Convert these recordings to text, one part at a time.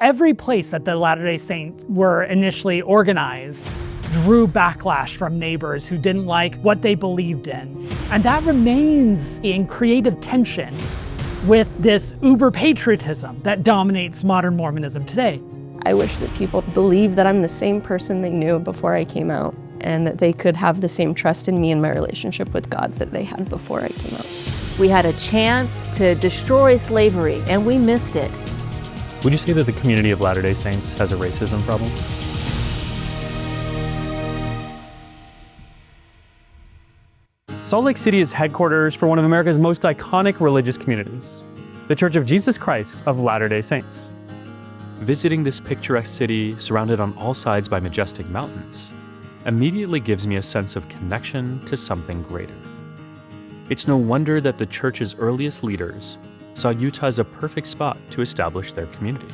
Every place that the Latter-day Saints were initially organized drew backlash from neighbors who didn't like what they believed in. And that remains in creative tension with this uber patriotism that dominates modern Mormonism today. I wish that people believe that I'm the same person they knew before I came out, and that they could have the same trust in me and my relationship with God that they had before I came out. We had a chance to destroy slavery, and we missed it. Would you say that the community of Latter-day Saints has a racism problem? Salt Lake City is headquarters for one of America's most iconic religious communities, the Church of Jesus Christ of Latter-day Saints. Visiting this picturesque city, surrounded on all sides by majestic mountains, immediately gives me a sense of connection to something greater. It's no wonder that the church's earliest leaders saw Utah as a perfect spot to establish their community.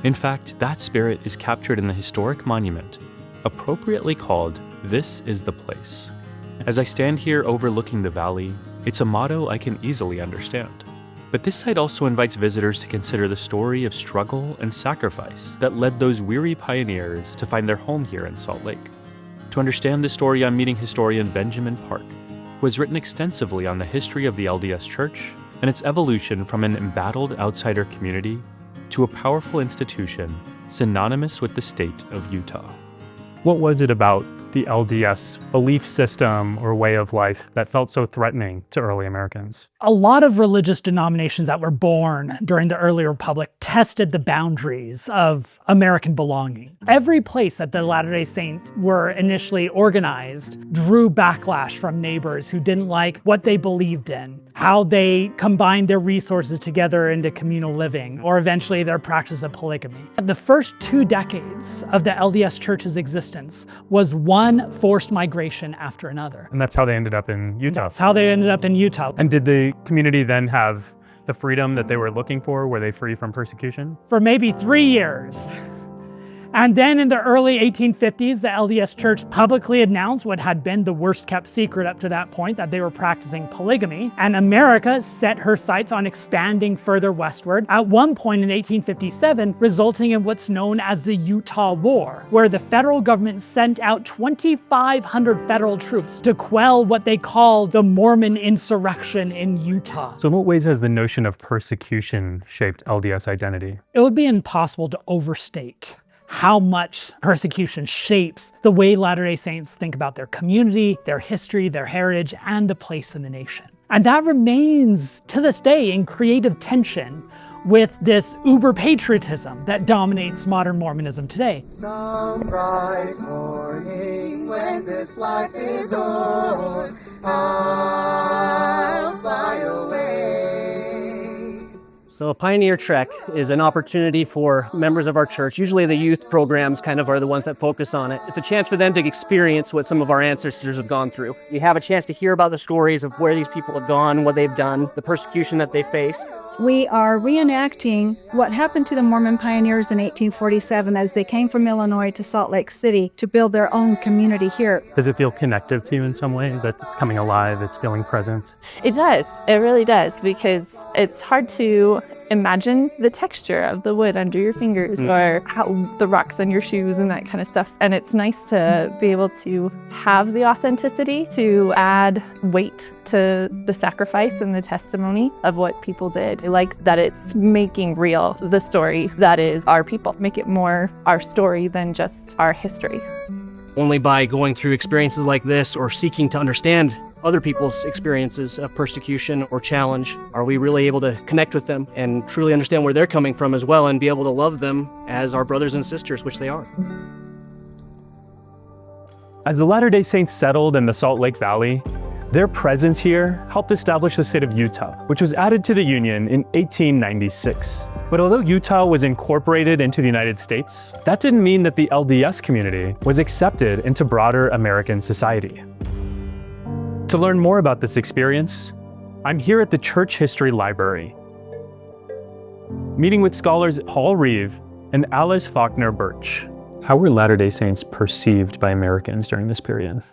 In fact, that spirit is captured in the historic monument, appropriately called "This is the Place." As I stand here overlooking the valley, it's a motto I can easily understand. But this site also invites visitors to consider the story of struggle and sacrifice that led those weary pioneers to find their home here in Salt Lake. To understand this story, I'm meeting historian Benjamin Park, who has written extensively on the history of the LDS Church and its evolution from an embattled outsider community to a powerful institution synonymous with the state of Utah. What was it about the LDS belief system or way of life that felt so threatening to early Americans? A lot of religious denominations that were born during the early republic tested the boundaries of American belonging. Every place that the Latter-day Saints were initially organized drew backlash from neighbors who didn't like what they believed in, how they combined their resources together into communal living, or eventually their practice of polygamy. The first 2 decades of the LDS Church's existence was one forced migration after another. And that's how they ended up in Utah. That's how they ended up in Utah. And did the community then have the freedom that they were looking for? Were they free from persecution? For maybe 3 years. And then in the early 1850s, the LDS Church publicly announced what had been the worst kept secret up to that point, that they were practicing polygamy. And America set her sights on expanding further westward, at one point in 1857, resulting in what's known as the Utah War, where the federal government sent out 2,500 federal troops to quell what they called the Mormon insurrection in Utah. So in what ways has the notion of persecution shaped LDS identity? It would be impossible to overstate how much persecution shapes the way Latter-day Saints think about their community, their history, their heritage, and the place in the nation. And that remains, to this day, in creative tension with this uber patriotism that dominates modern Mormonism today. Some bright morning when this life is old, I'll fly away. So a Pioneer Trek is an opportunity for members of our church, usually the youth programs kind of are the ones that focus on it. It's a chance for them to experience what some of our ancestors have gone through. You have a chance to hear about the stories of where these people have gone, what they've done, the persecution that they faced. We are reenacting what happened to the Mormon pioneers in 1847 as they came from Illinois to Salt Lake City to build their own community here. Does it feel connective to you in some way, that it's coming alive, it's feeling present? It does. It really does, because it's hard to imagine the texture of the wood under your fingers or how the rocks on your shoes and that kind of stuff. And it's nice to be able to have the authenticity to add weight to the sacrifice and the testimony of what people did. I like that it's making real the story that is our people. Make it more our story than just our history. Only by going through experiences like this or seeking to understand other people's experiences of persecution or challenge are we really able to connect with them and truly understand where they're coming from as well, and be able to love them as our brothers and sisters, which they are. As the Latter-day Saints settled in the Salt Lake Valley, their presence here helped establish the state of Utah, which was added to the Union in 1896. But although Utah was incorporated into the United States, that didn't mean that the LDS community was accepted into broader American society. To learn more about this experience, I'm here at the Church History Library, meeting with scholars Paul Reeve and Alice Faulkner Birch. How were Latter-day Saints perceived by Americans during this period?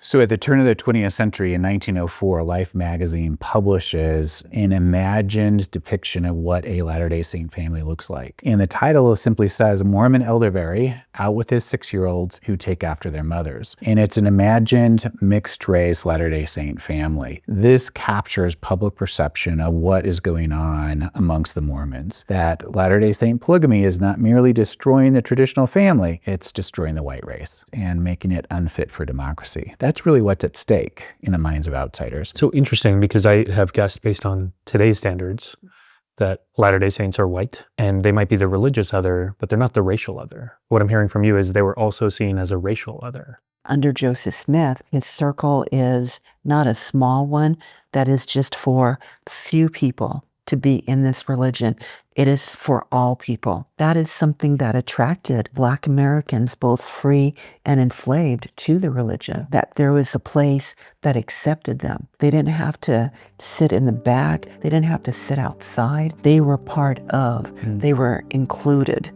So at the turn of the 20th century in 1904, Life magazine publishes an imagined depiction of what a Latter-day Saint family looks like. And the title simply says, Mormon elderberry out with his 6-year-olds who take after their mothers. And it's an imagined mixed-race Latter-day Saint family. This captures public perception of what is going on amongst the Mormons, that Latter-day Saint polygamy is not merely destroying the traditional family, it's destroying the white race and making it unfit for democracy. That's really what's at stake in the minds of outsiders. So interesting, because I have guessed based on today's standards that Latter-day Saints are white and they might be the religious other, but they're not the racial other. What I'm hearing from you is they were also seen as a racial other. Under Joseph Smith, his circle is not a small one that is just for few people to be in this religion. It is for all people. That is something that attracted Black Americans, both free and enslaved, to the religion, that there was a place that accepted them. They didn't have to sit in the back. They didn't have to sit outside. They were part of. They were included.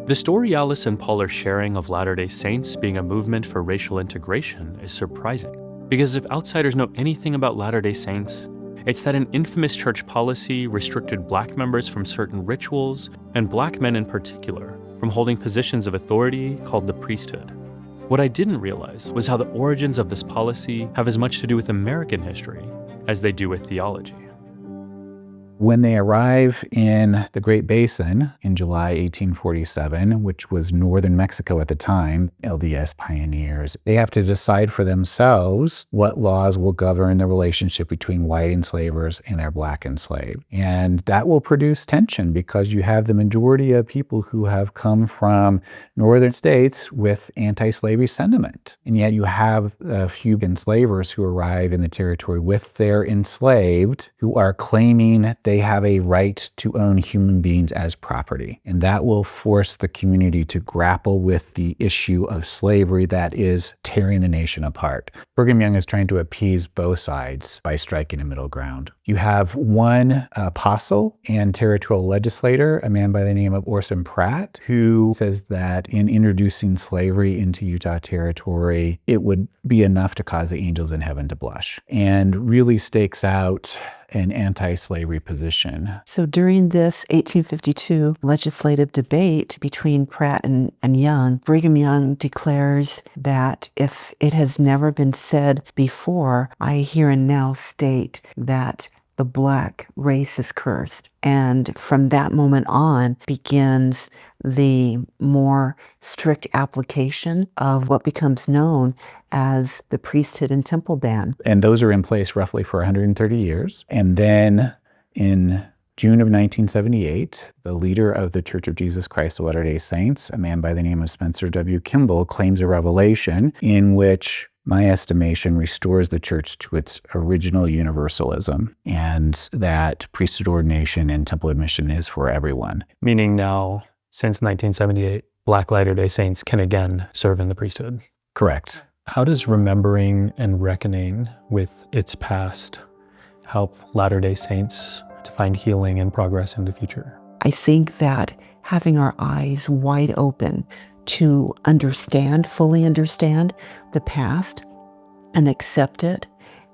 The story Alice and Paul are sharing of Latter-day Saints being a movement for racial integration is surprising, because if outsiders know anything about Latter-day Saints, it's that an infamous church policy restricted Black members from certain rituals, and Black men in particular, from holding positions of authority called the priesthood. What I didn't realize was how the origins of this policy have as much to do with American history as they do with theology. When they arrive in the Great Basin in July 1847, which was northern Mexico at the time, LDS pioneers, they have to decide for themselves what laws will govern the relationship between white enslavers and their Black enslaved. And that will produce tension because you have the majority of people who have come from northern states with anti-slavery sentiment. And yet you have a few enslavers who arrive in the territory with their enslaved who are claiming they have a right to own human beings as property. And that will force the community to grapple with the issue of slavery that is tearing the nation apart. Brigham Young is trying to appease both sides by striking a middle ground. You have one apostle and territorial legislator, a man by the name of Orson Pratt, who says that in introducing slavery into Utah Territory, it would be enough to cause the angels in heaven to blush, and really stakes out an anti-slavery position. So during this 1852 legislative debate between Pratt and Young, Brigham Young declares that if it has never been said before, I here and now state that the Black race is cursed. And from that moment on begins the more strict application of what becomes known as the priesthood and temple ban. And those are in place roughly for 130 years. And then in June of 1978, the leader of the Church of Jesus Christ of Latter-day Saints, a man by the name of Spencer W. Kimball, claims a revelation in which my estimation restores the church to its original universalism, and that priesthood ordination and temple admission is for everyone. Meaning now, since 1978, Black Latter-day Saints can again serve in the priesthood. Correct. How does remembering and reckoning with its past help Latter-day Saints to find healing and progress in the future? I think that having our eyes wide open to understand, fully understand the past and accept it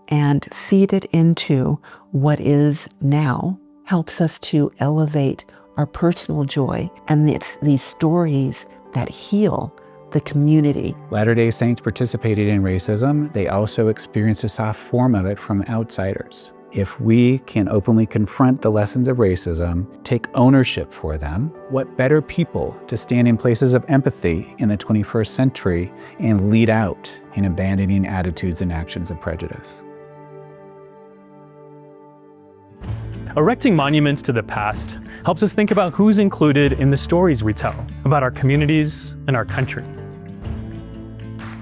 and feed it into what is now helps us to elevate our personal joy. And it's these stories that heal the community. Latter-day Saints participated in racism. They also experienced a soft form of it from outsiders. If we can openly confront the lessons of racism, take ownership for them, what better people to stand in places of empathy in the 21st century and lead out in abandoning attitudes and actions of prejudice? Erecting monuments to the past helps us think about who's included in the stories we tell about our communities and our country.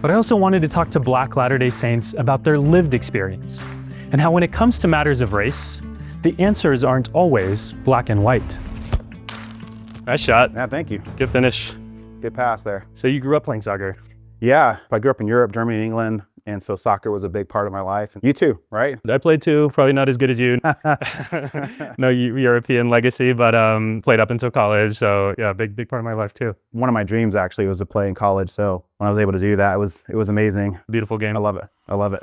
But I also wanted to talk to Black Latter-day Saints about their lived experience, and how when it comes to matters of race, the answers aren't always black and white. Nice shot. Yeah, thank you. Good finish. Good pass there. So you grew up playing soccer? Yeah, I grew up in Europe, Germany, England. And so soccer was a big part of my life. You too, right? I played too, probably not as good as you. No European legacy, but played up until college. So yeah, big part of my life too. One of my dreams actually was to play in college. So when I was able to do that, it was amazing. Beautiful game. I love it. I love it.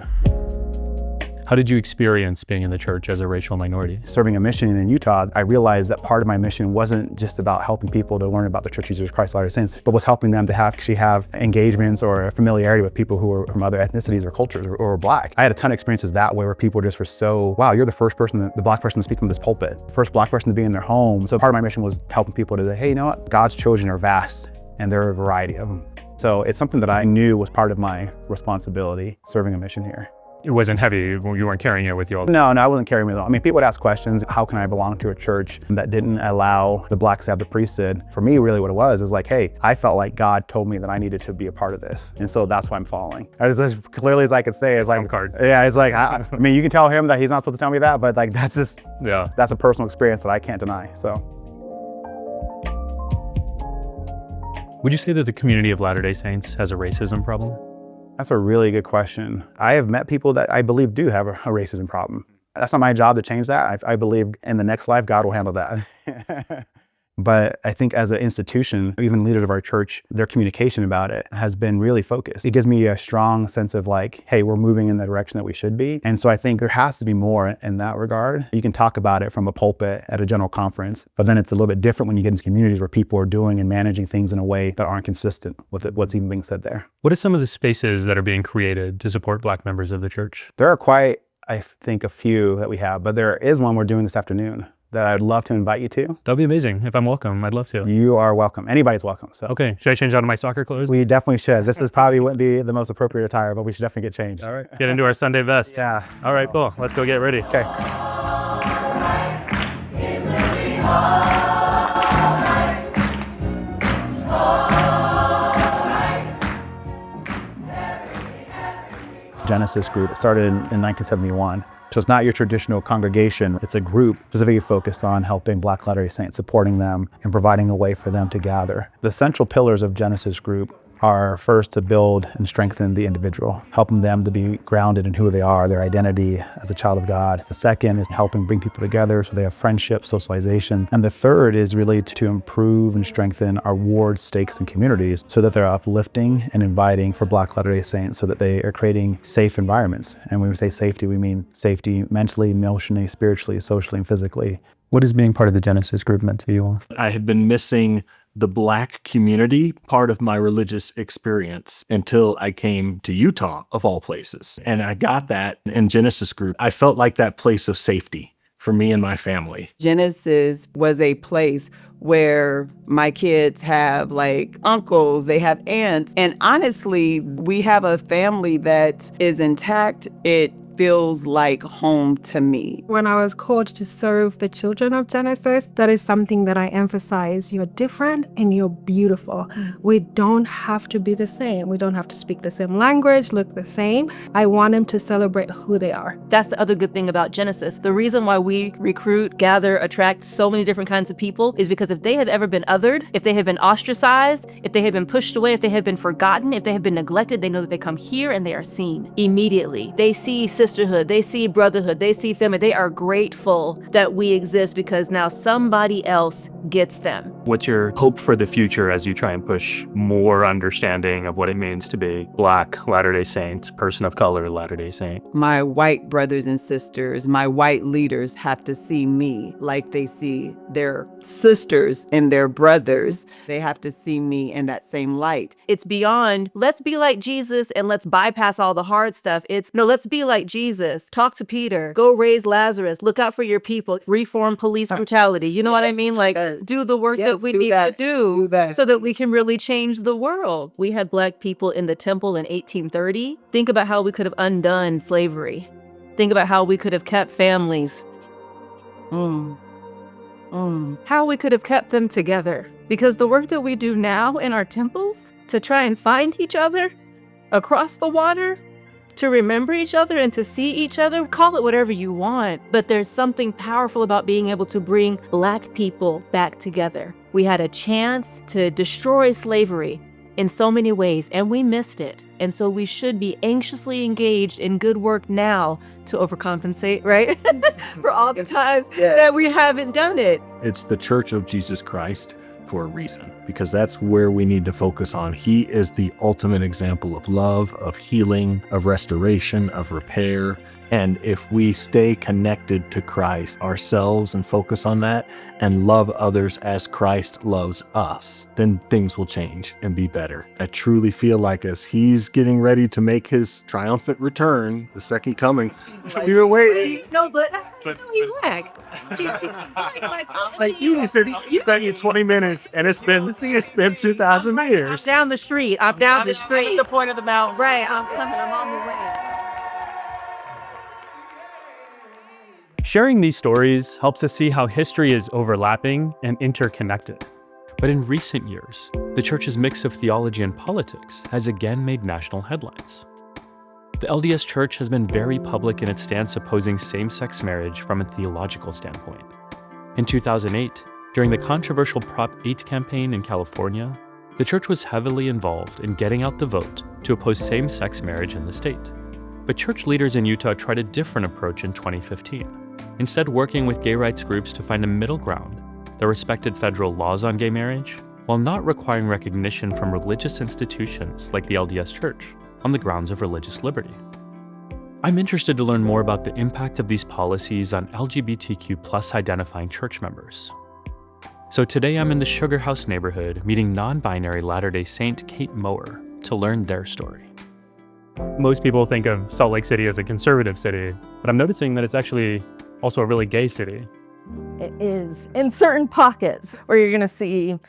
How did you experience being in the church as a racial minority? Serving a mission in Utah, I realized that part of my mission wasn't just about helping people to learn about the Church of Jesus Christ of Latter-day Saints, but was helping them to actually have engagements or familiarity with people who were from other ethnicities or cultures or Black. I had a ton of experiences that way where people just were so, wow, you're the first person, the Black person to speak from this pulpit, first Black person to be in their home. So part of my mission was helping people to say, hey, you know what? God's children are vast and there are a variety of them. So it's something that I knew was part of my responsibility, serving a mission here. It wasn't heavy, you weren't carrying it with you all the time? No, I wasn't carrying it all. I mean, people would ask questions, how can I belong to a church that didn't allow the Blacks to have the priesthood? For me, really what it was is like, hey, I felt like God told me that I needed to be a part of this. And so that's why I'm following. As clearly as I could say, it's like, yeah, it's like, I mean, you can tell him that he's not supposed to tell me that, but like, that's just, yeah, that's a personal experience that I can't deny, so. Would you say that the community of Latter-day Saints has a racism problem? That's a really good question. I have met people that I believe do have a racism problem. That's not my job to change that. I believe in the next life, God will handle that. But I think as an institution, even leaders of our church, their communication about it has been really focused. It gives me a strong sense of like, hey, we're moving in the direction that we should be. And so I think there has to be more in that regard. You can talk about it from a pulpit at a general conference, but then it's a little bit different when you get into communities where people are doing and managing things in a way that aren't consistent with what's even being said there. What are some of the spaces that are being created to support Black members of the church? There are quite, I think, a few that we have, but there is one we're doing this afternoon that I'd love to invite you to. That'd be amazing. If I'm welcome, I'd love to. You are welcome. Anybody's welcome. So. Okay, should I change out of my soccer clothes? We definitely should. This is probably wouldn't be the most appropriate attire, but we should definitely get changed. All right. Get into our Sunday best. Yeah. All right, cool. Let's go get ready. Okay. Genesis group. It started in 1971. So it's not your traditional congregation. It's a group specifically focused on helping Black Latter-day Saints, supporting them and providing a way for them to gather. The central pillars of Genesis group are first to build and strengthen the individual, helping them to be grounded in who they are, their identity as a child of God. The second is helping bring people together so they have friendship, socialization. And the third is really to improve and strengthen our wards, stakes, and communities so that they're uplifting and inviting for Black Latter-day Saints so that they are creating safe environments. And when we say safety, we mean safety mentally, emotionally, spiritually, socially, and physically. What has being part of the Genesis group meant to you all? I had been missing the Black community part of my religious experience until I came to Utah, of all places. And I got that in Genesis group. I felt like that place of safety for me and my family. Genesis was a place where my kids have like uncles, they have aunts. And honestly, we have a family that is intact. It feels like home to me. When I was called to serve the children of Genesis, that is something that I emphasize. You're different and you're beautiful. We don't have to be the same. We don't have to speak the same language, look the same. I want them to celebrate who they are. That's the other good thing about Genesis. The reason why we recruit, gather, attract so many different kinds of people is because if they have ever been othered, if they have been ostracized, if they have been pushed away, if they have been forgotten, if they have been neglected, they know that they come here and they are seen immediately. They see sisterhood, they see brotherhood, they see family. They are grateful that we exist because now somebody else gets them. What's your hope for the future as you try and push more understanding of what it means to be Black Latter-day Saints, person of color Latter-day Saint? My white brothers and sisters, my white leaders have to see me like they see their sisters and their brothers. They have to see me in that same light. It's beyond, let's be like Jesus and let's bypass all the hard stuff. It's, no, let's be like Jesus. Talk to Peter. Go raise Lazarus. Look out for your people. Reform police brutality. You know what I mean? Like, do the work that we need to do so that we can really change the world. We had Black people in the temple in 1830. Think about how we could have undone slavery. Think about how we could have kept families. How we could have kept them together. Because the work that we do now in our temples to try and find each other across the water, to remember each other and to see each other, call it whatever you want. But there's something powerful about being able to bring Black people back together. We had a chance to destroy slavery in so many ways, and we missed it. And so we should be anxiously engaged in good work now to overcompensate, right? For all the times that we haven't done it. It's the Church of Jesus Christ for a reason, because that's where we need to focus on. He is the ultimate example of love, of healing, of restoration, of repair. And if we stay connected to Christ ourselves and focus on that and love others as Christ loves us, then things will change and be better. I truly feel like as he's getting ready to make his triumphant return, the second coming, we were waiting. No, but that's you whack. Jesus is Like you said, you spent you 20 minutes and it's been 2,000 years. down the street. I'm down the street. The point of the mountain. Right, I'm on the way. Sharing these stories helps us see how history is overlapping and interconnected. But in recent years, the church's mix of theology and politics has again made national headlines. The LDS Church has been very public in its stance opposing same-sex marriage from a theological standpoint. In 2008, during the controversial Prop 8 campaign in California, the church was heavily involved in getting out the vote to oppose same-sex marriage in the state. But church leaders in Utah tried a different approach in 2015. Instead, working with gay rights groups to find a middle ground that respected federal laws on gay marriage, while not requiring recognition from religious institutions like the LDS Church on the grounds of religious liberty. I'm interested to learn more about the impact of these policies on LGBTQ+ identifying church members. So today I'm in the Sugar House neighborhood meeting non-binary Latter-day Saint Kate Mower to learn their story. Most people think of Salt Lake City as a conservative city, but I'm noticing that it's actually also a really gay city. It is in certain pockets where you're going to see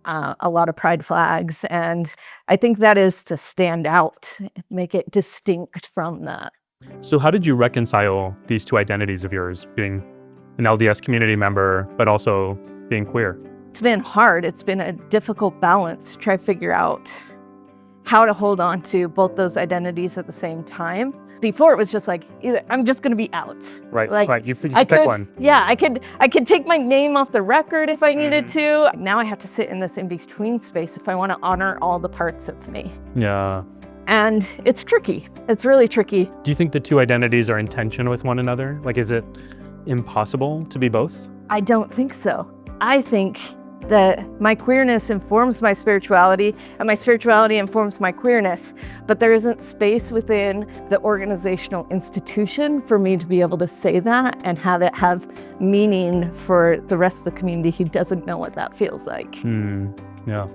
a lot of pride flags. And I think that is to stand out, make it distinct from that. So how did you reconcile these two identities of yours, being an LDS community member, but also being queer? It's been hard. It's been a difficult balance to try to figure out how to hold on to both those identities at the same time. Before it was just like, I'm just gonna be out. Right, like, right. You pick one. Yeah, I could take my name off the record if I needed to. Now I have to sit in this in-between space if I want to honor all the parts of me. Yeah. And it's tricky. It's really tricky. Do you think the two identities are in tension with one another? Like, is it impossible to be both? I don't think so. I think that my queerness informs my spirituality and my spirituality informs my queerness, but there isn't space within the organizational institution for me to be able to say that and have it have meaning for the rest of the community who doesn't know what that feels like. Yeah.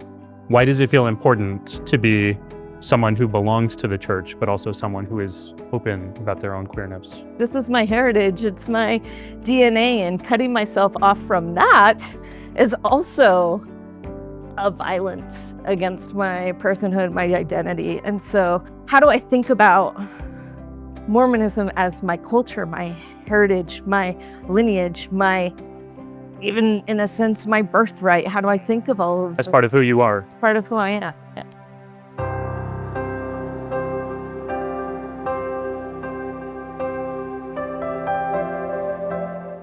Why does it feel important to be someone who belongs to the church, but also someone who is open about their own queerness? This is my heritage, it's my DNA, and cutting myself off from that is also a violence against my personhood, my identity. And so how do I think about Mormonism as my culture, my heritage, my lineage, my, even in a sense, my birthright? How do I think of all of as part of who you are? As part of who I am. Yeah.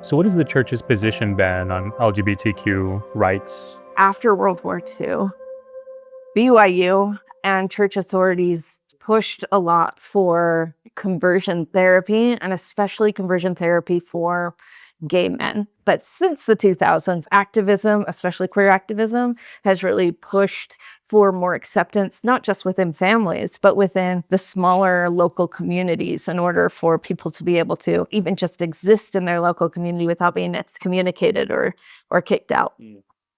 So what has the church's position been on LGBTQ rights? After World War II, BYU and church authorities pushed a lot for conversion therapy, and especially conversion therapy for gay men. But since the 2000s, activism, especially queer activism, has really pushed for more acceptance, not just within families, but within the smaller local communities in order for people to be able to even just exist in their local community without being excommunicated or kicked out.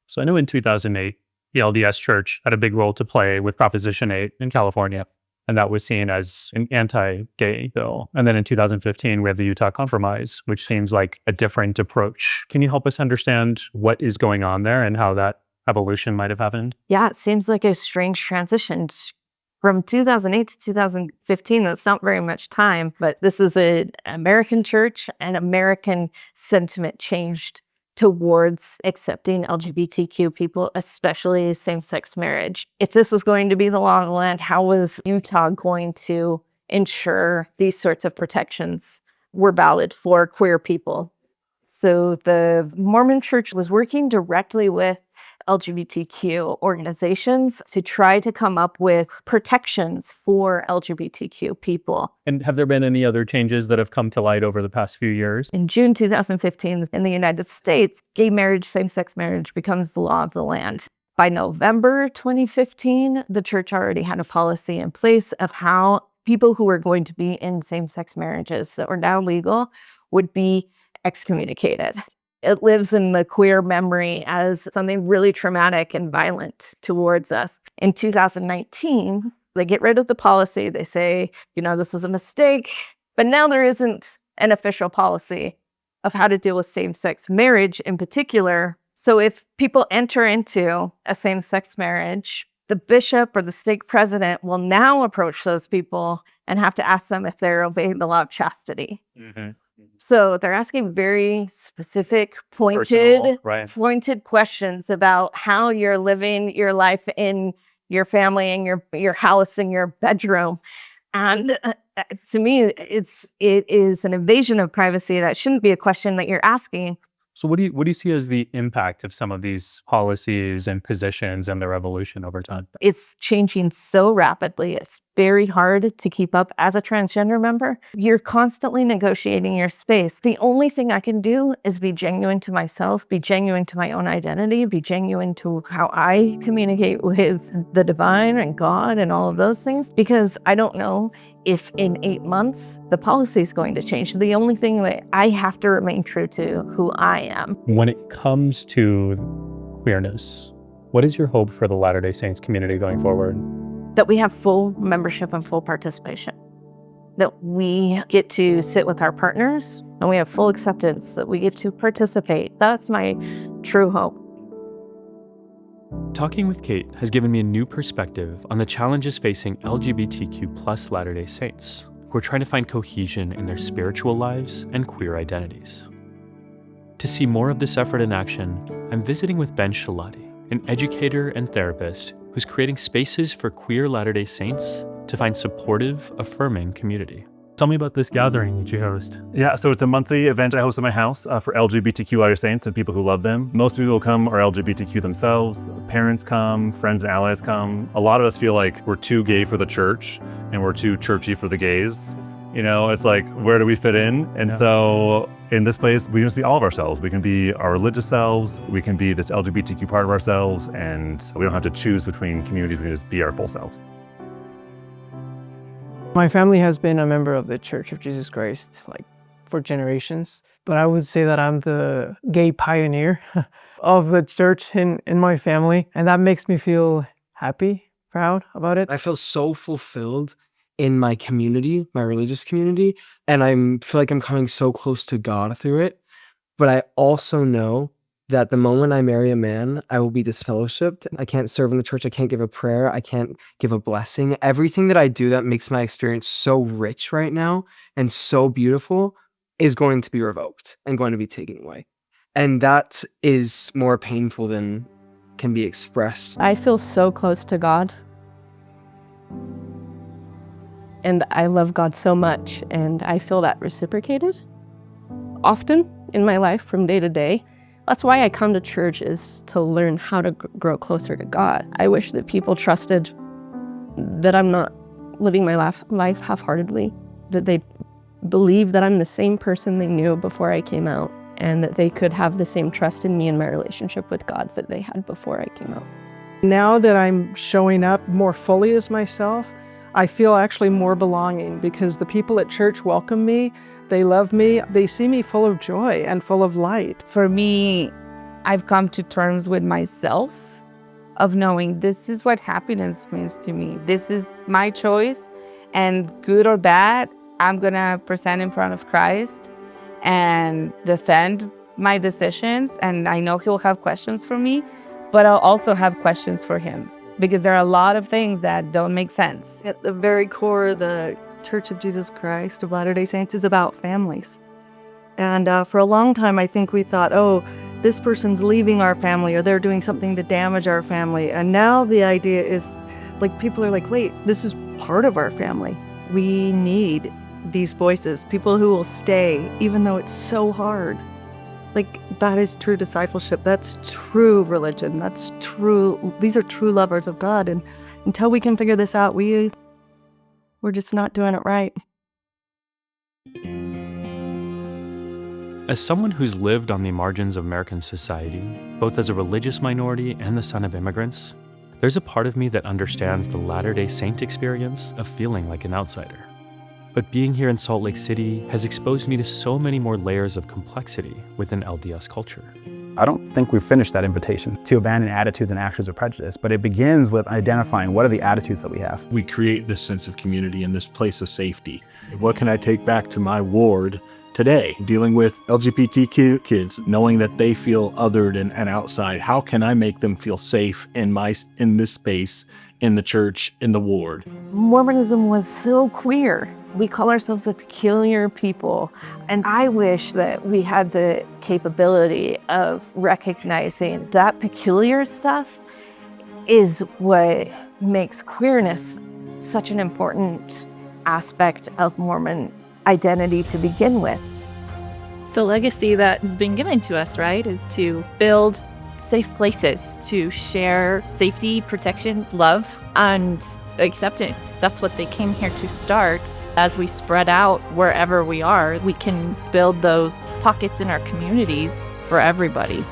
So I know in 2008, the LDS Church had a big role to play with Proposition 8 in California, and that was seen as an anti-gay bill. And then in 2015, we have the Utah Compromise, which seems like a different approach. Can you help us understand what is going on there and how that evolution might have happened? Yeah, it seems like a strange transition. From 2008 to 2015, that's not very much time, but this is an American church, and American sentiment changed towards accepting LGBTQ people, especially same-sex marriage. If this was going to be the law of the land, how was Utah going to ensure these sorts of protections were valid for queer people? So the Mormon church was working directly with LGBTQ organizations to try to come up with protections for LGBTQ people. And have there been any other changes that have come to light over the past few years? In June 2015, in the United States, gay marriage, same-sex marriage becomes the law of the land. By November 2015, the church already had a policy in place of how people who were going to be in same-sex marriages that were now legal would be excommunicated. It lives in the queer memory as something really traumatic and violent towards us. In 2019, they get rid of the policy. They say, this was a mistake. But now there isn't an official policy of how to deal with same-sex marriage in particular. So if people enter into a same-sex marriage, the bishop or the stake president will now approach those people and have to ask them if they're obeying the law of chastity. Mm-hmm. So they're asking very specific, pointed questions about how you're living your life in your family and your house and your bedroom. And to me, it is an invasion of privacy. That shouldn't be a question that you're asking. So what do you see as the impact of some of these policies and positions and their evolution over time? It's changing so rapidly. It's very hard to keep up as a transgender member. You're constantly negotiating your space. The only thing I can do is be genuine to myself, be genuine to my own identity, be genuine to how I communicate with the divine and God and all of those things, because I don't know if in 8 months the policy is going to change. The only thing that I have to remain true to who I am. When it comes to queerness, what is your hope for the Latter-day Saints community going forward? That we have full membership and full participation. That we get to sit with our partners and we have full acceptance, that we get to participate. That's my true hope. Talking with Kate has given me a new perspective on the challenges facing LGBTQ+ Latter-day Saints, who are trying to find cohesion in their spiritual lives and queer identities. To see more of this effort in action, I'm visiting with Ben Shalati, an educator and therapist who's creating spaces for queer Latter-day Saints to find supportive, affirming community. Tell me about this gathering that you host. Yeah, so it's a monthly event I host at my house for LGBTQ Latter-day Saints and people who love them. Most people who come are LGBTQ themselves. Parents come, friends and allies come. A lot of us feel like we're too gay for the church and we're too churchy for the gays. It's like, where do we fit in? And so in this place, we can just be all of ourselves. We can be our religious selves. We can be this LGBTQ part of ourselves. And we don't have to choose between communities. We can just be our full selves. My family has been a member of the Church of Jesus Christ for generations, but I would say that I'm the gay pioneer of the church in my family, and that makes me feel happy, proud about it. I feel so fulfilled in my community, my religious community, and I feel like I'm coming so close to God through it. But I also know that the moment I marry a man, I will be disfellowshipped. I can't serve in the church. I can't give a prayer. I can't give a blessing. Everything that I do that makes my experience so rich right now and so beautiful is going to be revoked and going to be taken away. And that is more painful than can be expressed. I feel so close to God. And I love God so much, and I feel that reciprocated often in my life from day to day. That's why I come to church, is to learn how to grow closer to God. I wish that people trusted that I'm not living my life half-heartedly, that they believe that I'm the same person they knew before I came out, and that they could have the same trust in me and my relationship with God that they had before I came out. Now that I'm showing up more fully as myself, I feel actually more belonging, because the people at church welcome me, they love me, they see me full of joy and full of light. For me, I've come to terms with myself of knowing this is what happiness means to me. This is my choice, and good or bad, I'm gonna present in front of Christ and defend my decisions, and I know he'll have questions for me, but I'll also have questions for him, because there are a lot of things that don't make sense. At the very core, the Church of Jesus Christ of Latter-day Saints is about families. And for a long time, I think we thought, oh, this person's leaving our family, or they're doing something to damage our family. And now the idea is, people are like, wait, this is part of our family. We need these voices, people who will stay, even though it's so hard. that is true discipleship. That's true religion. That's true. These are true lovers of God. And until we can figure this out, we're just not doing it right. As someone who's lived on the margins of American society, both as a religious minority and the son of immigrants, there's a part of me that understands the Latter-day Saint experience of feeling like an outsider. But being here in Salt Lake City has exposed me to so many more layers of complexity within LDS culture. I don't think we've finished that invitation to abandon attitudes and actions of prejudice, but it begins with identifying what are the attitudes that we have. We create this sense of community and this place of safety. What can I take back to my ward today? Dealing with LGBTQ kids, knowing that they feel othered and outside. How can I make them feel safe in this space, in the church, in the ward? Mormonism was so queer. We call ourselves a peculiar people. And I wish that we had the capability of recognizing that peculiar stuff is what makes queerness such an important aspect of Mormon identity to begin with. The legacy that has been given to us, right, is to build safe places, to share safety, protection, love, and acceptance. That's what they came here to start. As we spread out wherever we are, we can build those pockets in our communities for everybody.